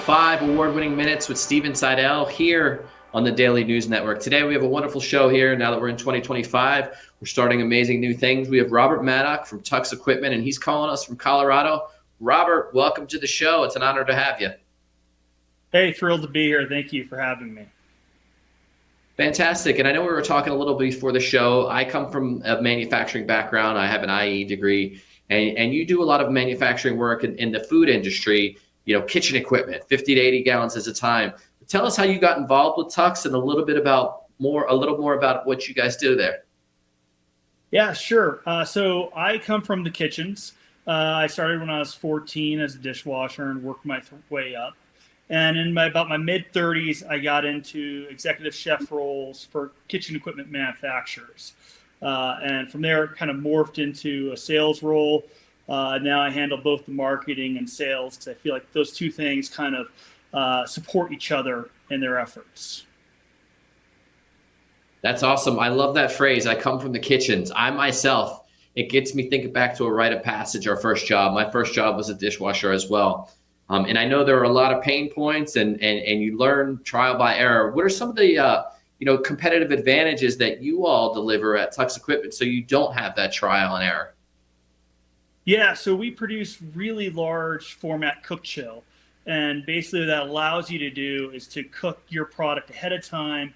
5 award-winning minutes with Steven Seidel here on the Daily News Network. Today we have a wonderful show here. Now that we're in 2025, we're starting amazing new things. We have Robert Mattoch from Tucs Equipment, and he's calling us from Colorado. Robert, welcome to the show. It's an honor to have you. Hey, thrilled to be here. Thank you for having me. Fantastic. And I know we were talking a little bit before the show. I come from a manufacturing background. I have an IE degree, and you do a lot of manufacturing work in the food industry, kitchen equipment, 50 to 80 gallons at a time. Tell us how you got involved with Tucs and a little more about what you guys do there. Yeah, sure. So I come from the kitchens. I started when I was 14 as a dishwasher and worked my way up. And in about my mid-30s, I got into executive chef roles for kitchen equipment manufacturers. And from there, it kind of morphed into a sales role. Now I handle both the marketing and sales because I feel like those two things kind of support each other in their efforts. That's awesome. I love that phrase. I come from the kitchens. I myself, it gets me thinking back to a rite of passage, our first job. My first job was a dishwasher as well. And I know there are a lot of pain points and you learn trial by error. What are some of the competitive advantages that you all deliver at Tucs Equipment so you don't have that trial and error? Yeah, so we produce really large format cook chill. And basically what that allows you to do is to cook your product ahead of time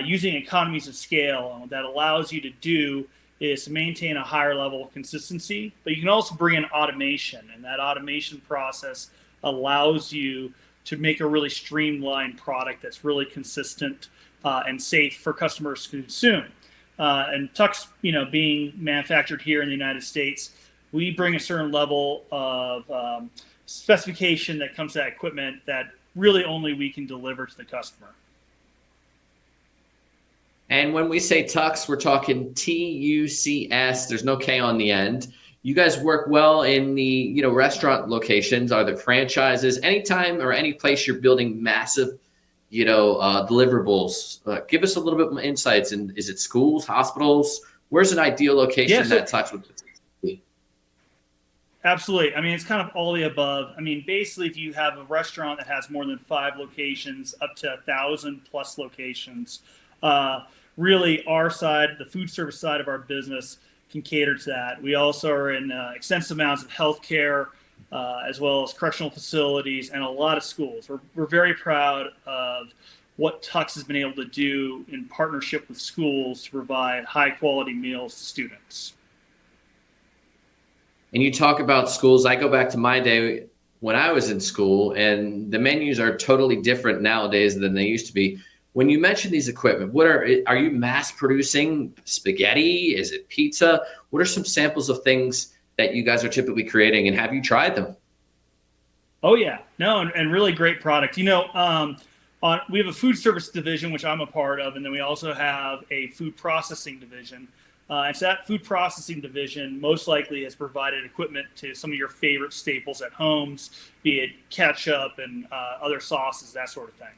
using economies of scale. And what that allows you to do is to maintain a higher level of consistency, but you can also bring in automation. And that automation process allows you to make a really streamlined product that's really consistent and safe for customers to consume. And Tucs, being manufactured here in the United States, we bring a certain level of specification that comes to that equipment that really only we can deliver to the customer. And when we say Tucs, we're talking Tucs. There's no K on the end. You guys work well in the restaurant locations. Are there franchises? Anytime or any place you're building massive deliverables, give us a little bit more insights. And is it schools, hospitals? Where's an ideal location that Tucs would be? Absolutely. I mean, it's kind of all the above. I mean, basically, if you have a restaurant that has more than 5 locations, up to 1,000 plus locations, really our side, the food service side of our business, can cater to that. We also are in extensive amounts of healthcare, as well as correctional facilities and a lot of schools. We're very proud of what Tucs has been able to do in partnership with schools to provide high quality meals to students. And you talk about schools. I go back to my day when I was in school, and the menus are totally different nowadays than they used to be. When you mention these equipment, are you mass producing spaghetti? Is it pizza? What are some samples of things that you guys are typically creating, and have you tried them? Oh yeah, no, and really great product. We have a food service division, which I'm a part of, and then we also have a food processing division. And so that food processing division most likely has provided equipment to some of your favorite staples at homes, be it ketchup and other sauces, that sort of thing.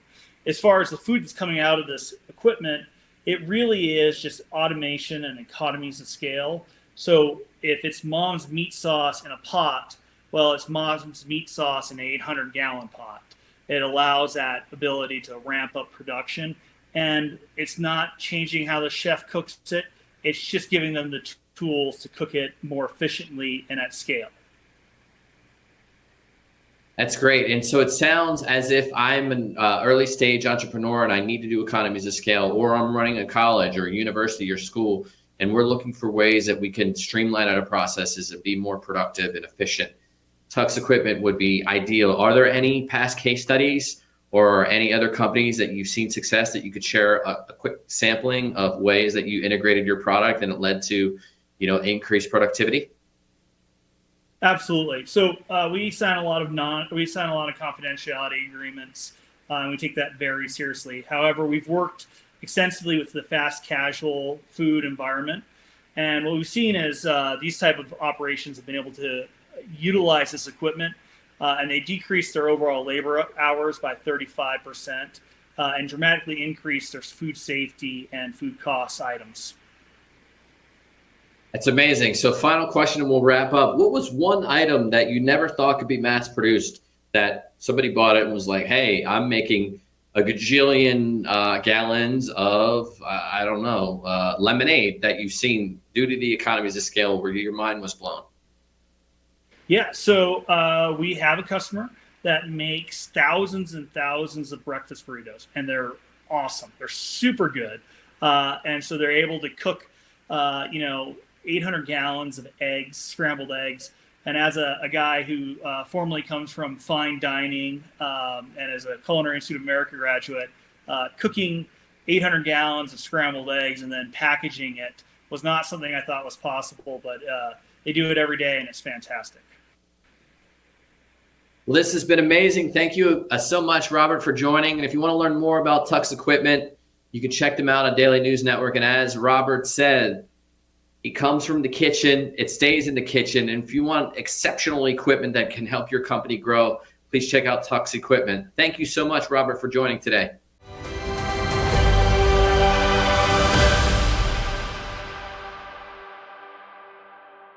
As far as the food that's coming out of this equipment, it really is just automation and economies of scale. So if it's mom's meat sauce in a pot, well, it's mom's meat sauce in an 800-gallon pot. It allows that ability to ramp up production, and it's not changing how the chef cooks it. It's just giving them the tools to cook it more efficiently and at scale. That's great. And so it sounds as if I'm an early stage entrepreneur and I need to do economies of scale, or I'm running a college or a university or school, and we're looking for ways that we can streamline our processes and be more productive and efficient. Tucs Equipment would be ideal. Are there any past case studies or any other companies that you've seen success that you could share a quick sampling of ways that you integrated your product and it led to, increased productivity? Absolutely. So we sign a lot of confidentiality agreements, and we take that very seriously. However, we've worked extensively with the fast casual food environment, and what we've seen is these type of operations have been able to utilize this equipment, and they decrease their overall labor hours by 35%, and dramatically increase their food safety and food cost items. That's amazing. So final question and we'll wrap up. What was one item that you never thought could be mass produced that somebody bought it and was like, hey, I'm making a gajillion gallons of, I don't know, lemonade that you've seen due to the economies of scale where your mind was blown. Yeah, so we have a customer that makes thousands and thousands of breakfast burritos, and they're awesome. They're super good, and so they're able to cook, 800 gallons of eggs, scrambled eggs. And as a guy who formerly comes from fine dining and as a Culinary Institute of America graduate, cooking 800 gallons of scrambled eggs and then packaging it was not something I thought was possible, but they do it every day, and it's fantastic. Well, this has been amazing. Thank you so much, Robert, for joining. And if you want to learn more about Tucs equipment, you can check them out on Daily News Network. And as Robert said, it comes from the kitchen. It stays in the kitchen. And if you want exceptional equipment that can help your company grow, please check out Tucs equipment. Thank you so much, Robert, for joining today.